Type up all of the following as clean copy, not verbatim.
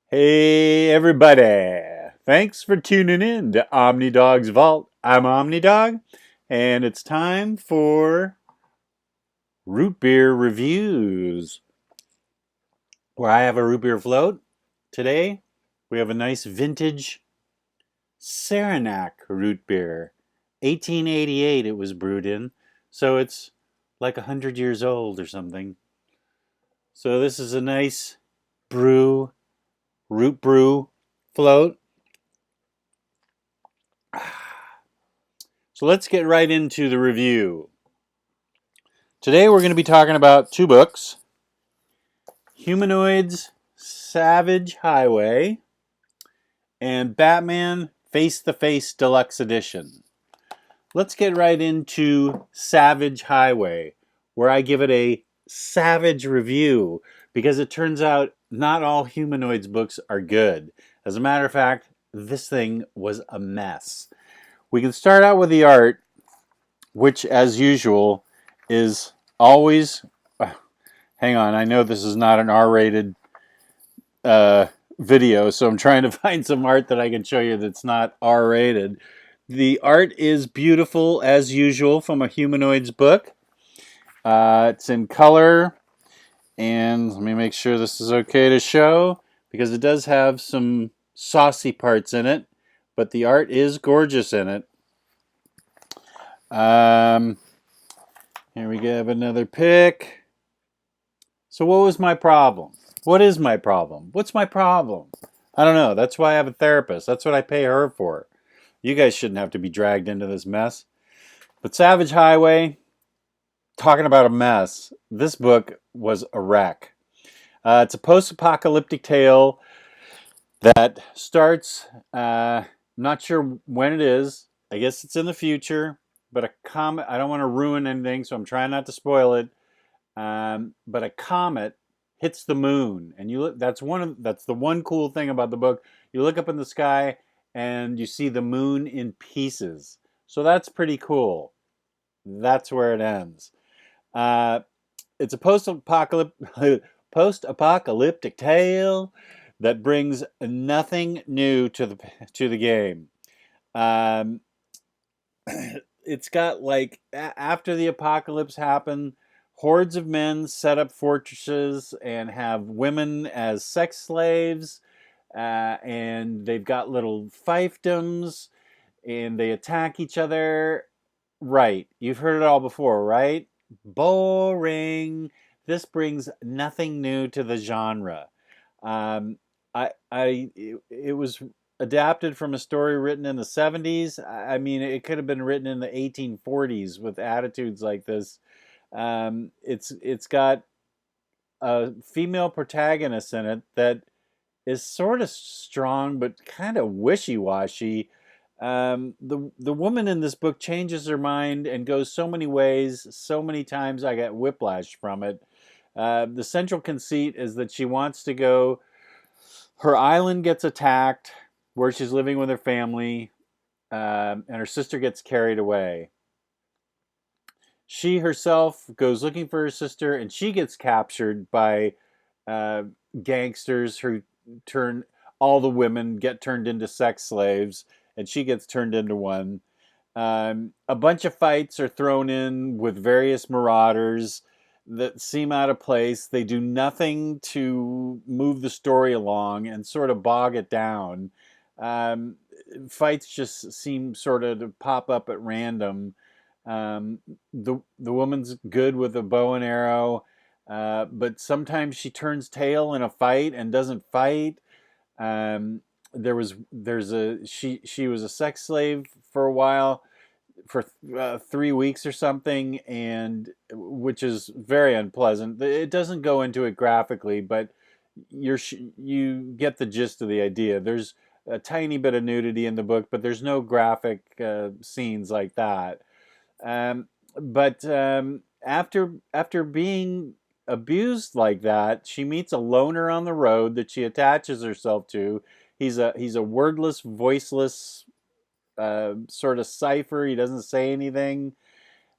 Hey everybody! Thanks for tuning in to OmniDog's Vault. I'm OmniDog, and it's time for root beer reviews, where I have a root beer float. Today, we have a nice vintage Saranac root beer. 1888 it was brewed in, so it's like 100 years old or something. So this is a nice root brew float. So let's get right into the review. Today we're going to be talking about two books, Humanoids Savage Highway and Batman Face the Face Deluxe Edition. Let's get right into Savage Highway, where I give it a savage review because it turns out not all Humanoids books are good. As a matter of fact, this thing was a mess. We can start out with the art, which, as usual, is always. Hang on, I know this is not an R-rated video, so I'm trying to find some art that I can show you that's not R-rated. The art is beautiful, as usual, from a Humanoids book. It's in color, and let me make sure this is okay to show, because it does have some saucy parts in it, but the art is gorgeous in it. Here we have another pic. So what was my problem? What is my problem? What's my problem? I don't know. That's why I have a therapist. That's what I pay her for. You guys shouldn't have to be dragged into this mess. But Savage Highway, talking about a mess, this book was a wreck. It's a post-apocalyptic tale that starts, not sure when it is. I guess it's in the future, but a comet, I don't want to ruin anything, so I'm trying not to spoil it. But a comet hits the moon, and you look. That's the one cool thing about the book. You look up in the sky, and you see the moon in pieces. So that's pretty cool. That's where it ends. Uh, it's a post-apocalyptic tale that brings nothing new to the game. Um, it's got like after the apocalypse happened, hordes of men set up fortresses and have women as sex slaves, and they've got little fiefdoms, and they attack each other. Right, you've heard it all before, right? Boring. This brings nothing new to the genre. Um, it was adapted from a story written in the 70s. I mean, it could have been written in the 1840s with attitudes like this. It's got a female protagonist in it that is sort of strong but kind of wishy-washy. The woman in this book changes her mind and goes so many ways, so many times I got whiplash from it. The central conceit is that she wants to go. Her island gets attacked, where she's living with her family, and her sister gets carried away. She herself goes looking for her sister, and she gets captured by uh, gangsters who turn all the women get turned into sex slaves, and she gets turned into one. A bunch of fights are thrown in with various marauders that seem out of place. They do nothing to move the story along and sort of bog it down. Um, Fights just seem sort of to pop up at random. The woman's good with a bow and arrow, but sometimes she turns tail in a fight and doesn't fight. There's a she was a sex slave for a while, for 3 weeks or something, and which is very unpleasant. It doesn't go into it graphically, but you get the gist of the idea. There's a tiny bit of nudity in the book, but there's no graphic scenes like that. Um, but after being abused like that, she meets a loner on the road that she attaches herself to. He's a wordless, voiceless sort of cipher. He doesn't say anything.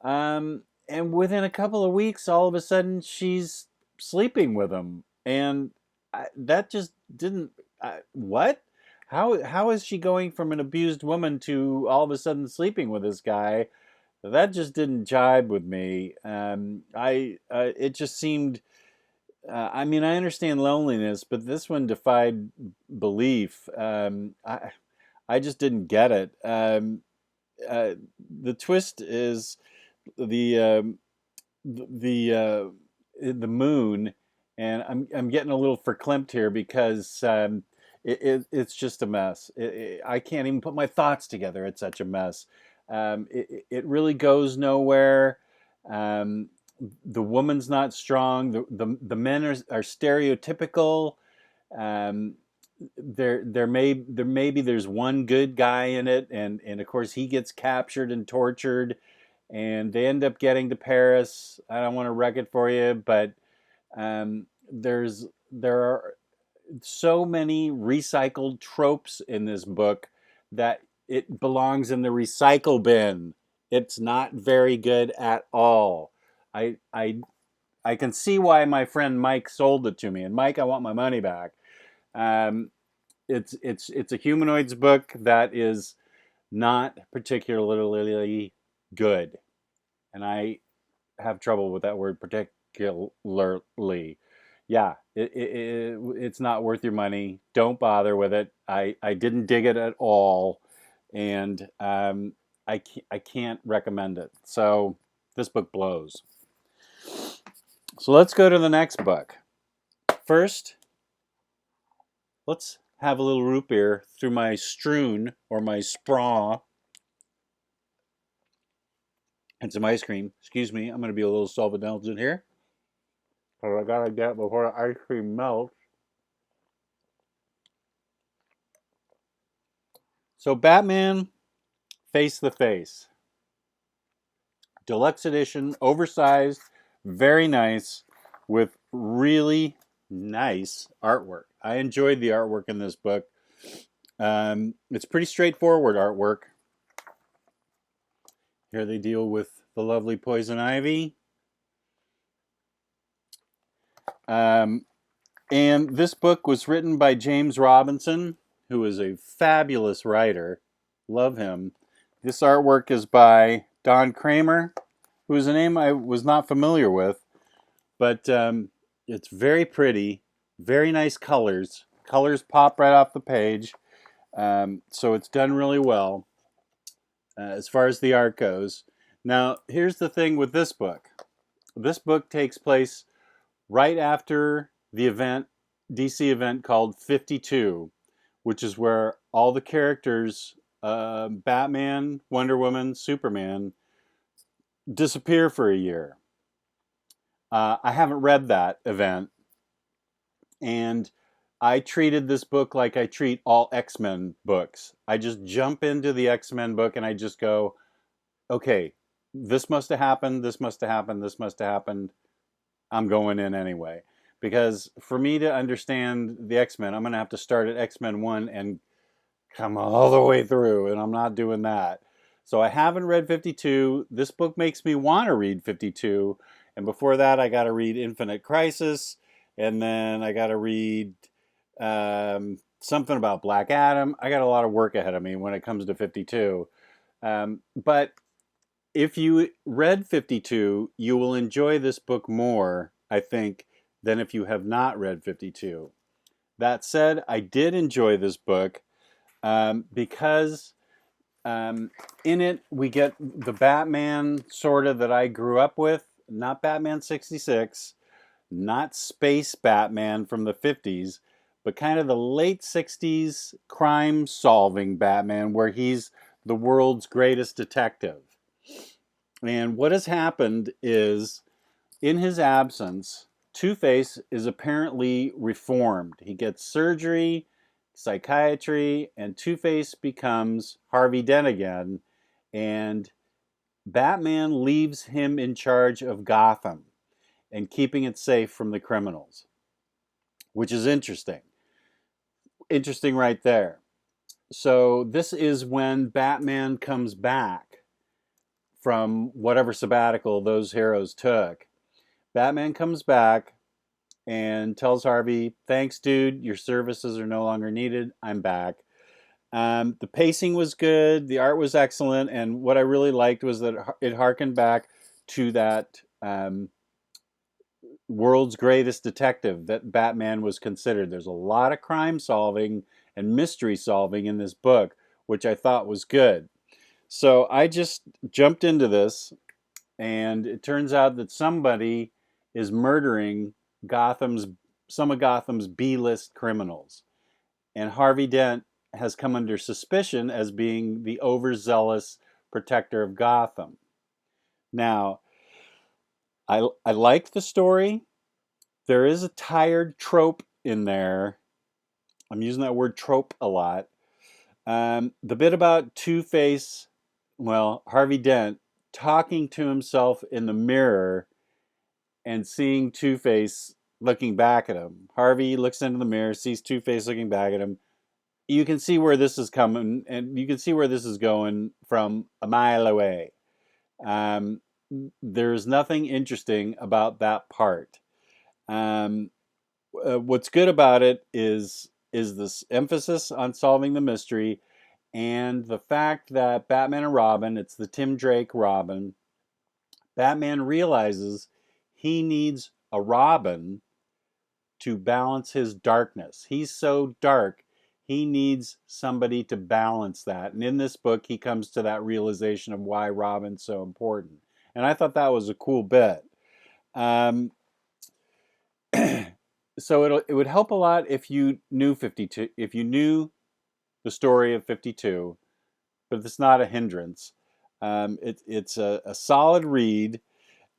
And within a couple of weeks, all of a sudden, she's sleeping with him, and that just didn't. what? How is she going from an abused woman to all of a sudden sleeping with this guy? That just didn't jibe with me. I It just seemed. I mean, I understand loneliness, but this one defied belief. I just didn't get it. The twist is the the moon, and I'm getting a little verklempt here because it's just a mess. I can't even put my thoughts together. It's such a mess. It really goes nowhere. Um, the woman's not strong. The men are stereotypical. Um, there maybe there's one good guy in it, and of course he gets captured and tortured, and they end up getting to Paris. I don't want to wreck it for you, but there are so many recycled tropes in this book that it belongs in the recycle bin. It's not very good at all. I I I can see why my friend Mike sold it to me, and Mike, I want my money back. Um, it's a humanoids book that is not particularly good, and I have trouble with that word particularly. Yeah, it's not worth your money. Don't bother with it. I didn't dig it at all, and I can't recommend it. So this book blows. So let's go to the next book. First, let's have a little root beer through my Stroon or my Spraw and some ice cream. Excuse me, I'm going to be a little self-indulgent here. But I gotta get before the ice cream melts. So Batman Face the Face. Deluxe edition, oversized, very nice, with really nice artwork. I enjoyed the artwork in this book. It's pretty straightforward artwork. Here they deal with the lovely Poison Ivy. And this book was written by James Robinson, who is a fabulous writer. Love him. This artwork is by Don Kramer, who is a name I was not familiar with, but it's very pretty, very nice colors. Colors pop right off the page, so it's done really well as far as the art goes. Now, here's the thing with this book. This book takes place right after the event, DC event called 52, which is where all the characters, Batman, Wonder Woman, Superman, disappear for a year. I haven't read that event, and I treated this book like I treat all X-Men books. I just jump into the X-Men book and I just go, okay, this must have happened, this must have happened, this must have happened. I'm going in anyway. Because for me to understand the X-Men, I'm going to have to start at X-Men 1 and come all the way through, and I'm not doing that. So I haven't read 52. This book makes me want to read 52. And before that, I got to read Infinite Crisis, and then I got to read something about Black Adam. I got a lot of work ahead of me when it comes to 52. But if you read 52, you will enjoy this book more, I think, than if you have not read 52. That said, I did enjoy this book because in it we get the Batman sort of that I grew up with, not Batman 66, not Space Batman from the 50s, but kind of the late 60s crime-solving Batman where he's the world's greatest detective. And what has happened is, in his absence, Two-Face is apparently reformed. He gets surgery, psychiatry, and Two-Face becomes Harvey Dent again, and Batman leaves him in charge of Gotham and keeping it safe from the criminals, which is interesting. Interesting right there. So this is when Batman comes back from whatever sabbatical those heroes took. Batman comes back, and tells Harvey, "Thanks, dude. Your services are no longer needed. I'm back." The pacing was good, the art was excellent, and what I really liked was that it harkened back to that world's greatest detective that Batman was considered. There's a lot of crime solving and mystery solving in this book, which I thought was good. So I just jumped into this, and it turns out that somebody is murdering Gotham's some of Gotham's B-list criminals. And Harvey Dent has come under suspicion as being the overzealous protector of Gotham. Now, I like the story. There is a tired trope in there. I'm using that word trope a lot. The bit about Two-Face, well, Harvey Dent talking to himself in the mirror and seeing Two-Face looking back at him. Harvey looks into the mirror, sees Two-Face looking back at him. You can see where this is coming, and you can see where this is going from a mile away. Um, there's nothing interesting about that part. Um, what's good about it is this emphasis on solving the mystery, and the fact that Batman and Robin, it's the Tim Drake Robin. Batman realizes he needs a Robin to balance his darkness. He's so dark, he needs somebody to balance that. And in this book, he comes to that realization of why Robin's so important. And I thought that was a cool bit. Um, so it would help a lot if you knew 52, if you knew the story of 52, but it's not a hindrance. It's a solid read.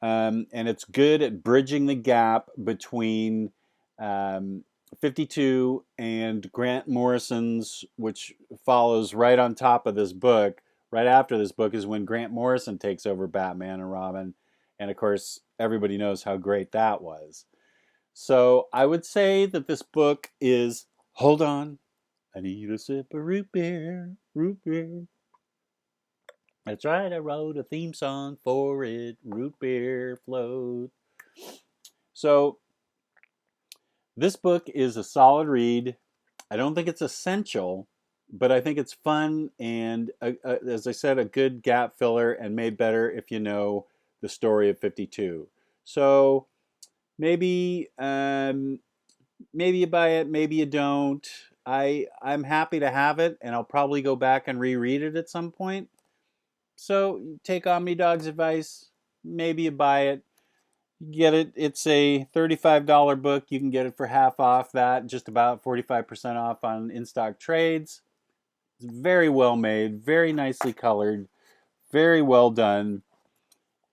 And it's good at bridging the gap between um, 52 and Grant Morrison's, which follows right on top of this book. Right after this book is when Grant Morrison takes over Batman and Robin. And of course, everybody knows how great that was. So I would say that this book is, hold on, I need a sip of root beer. That's right, I wrote a theme song for it, root beer float. So this book is a solid read. I don't think it's essential, but I think it's fun and, as I said, a good gap filler and made better if you know the story of 52. So maybe maybe you buy it, maybe you don't. I'm happy to have it, and I'll probably go back and reread it at some point. So take on me dog's advice. Maybe you buy it. Get it. It's a $35 book. You can get it for half off that, just about 45% off on in stock trades. It's very well made, very nicely colored, very well done.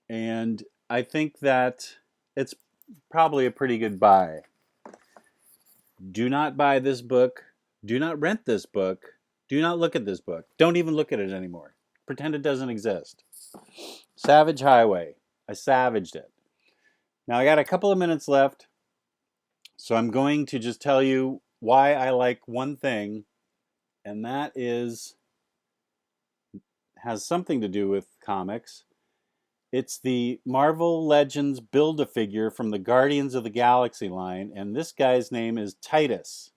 And I think that it's probably a pretty good buy. Do not buy this book. Do not rent this book. Do not look at this book. Don't even look at it anymore. Pretend it doesn't exist. Savage Highway. I savaged it. Now I got a couple of minutes left, so I'm going to just tell you why I like one thing, and that has something to do with comics. It's the Marvel Legends Build-A-Figure from the Guardians of the Galaxy line, and this guy's name is Titus.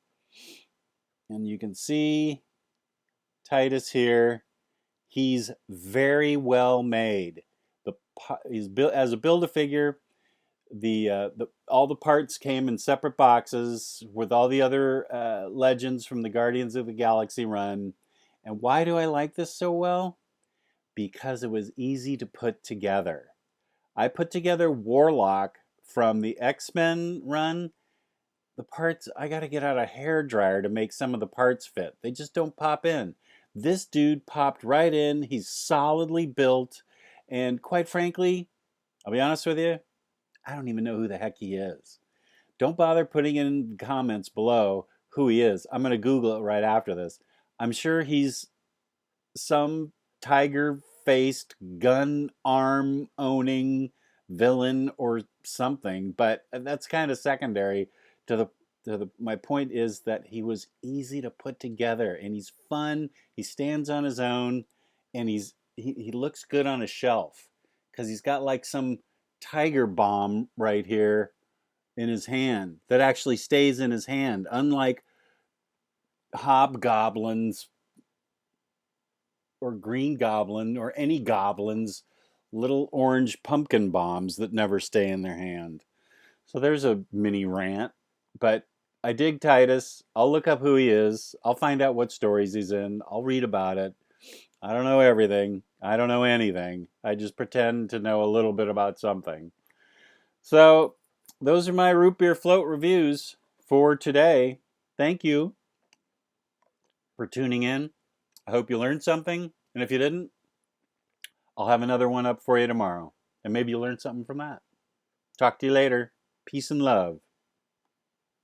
And you can see Titus here. He's very well made. He's built as a Build-A-Figure. All the parts came in separate boxes with all the other legends from the Guardians of the Galaxy run. And why do I like this so well? Because it was easy to put together. I put together Warlock from the X-Men run. The parts, I got to get out a hair dryer to make some of the parts fit. They just don't pop in. This dude popped right in. He's solidly built. And quite frankly, I'll be honest with you, I don't even know who the heck he is. Don't bother putting in comments below who he is. I'm going to Google it right after this. I'm sure he's some tiger faced, gun arm owning villain or something, but that's kind of secondary to my point is that he was easy to put together and he's fun. He stands on his own and he looks good on a shelf because he's got like some tiger bomb right here in his hand that actually stays in his hand, unlike hobgoblins or green goblin or any goblins, little orange pumpkin bombs that never stay in their hand. So there's a mini rant, but I dig Titus. I'll look up who he is. I'll find out what stories he's in. I'll read about it. I don't know everything. I don't know anything. I just pretend to know a little bit about something. So those are my root beer float reviews for today. Thank you for tuning in. I hope you learned something. And if you didn't, I'll have another one up for you tomorrow. And maybe you learned something from that. Talk to you later. Peace and love.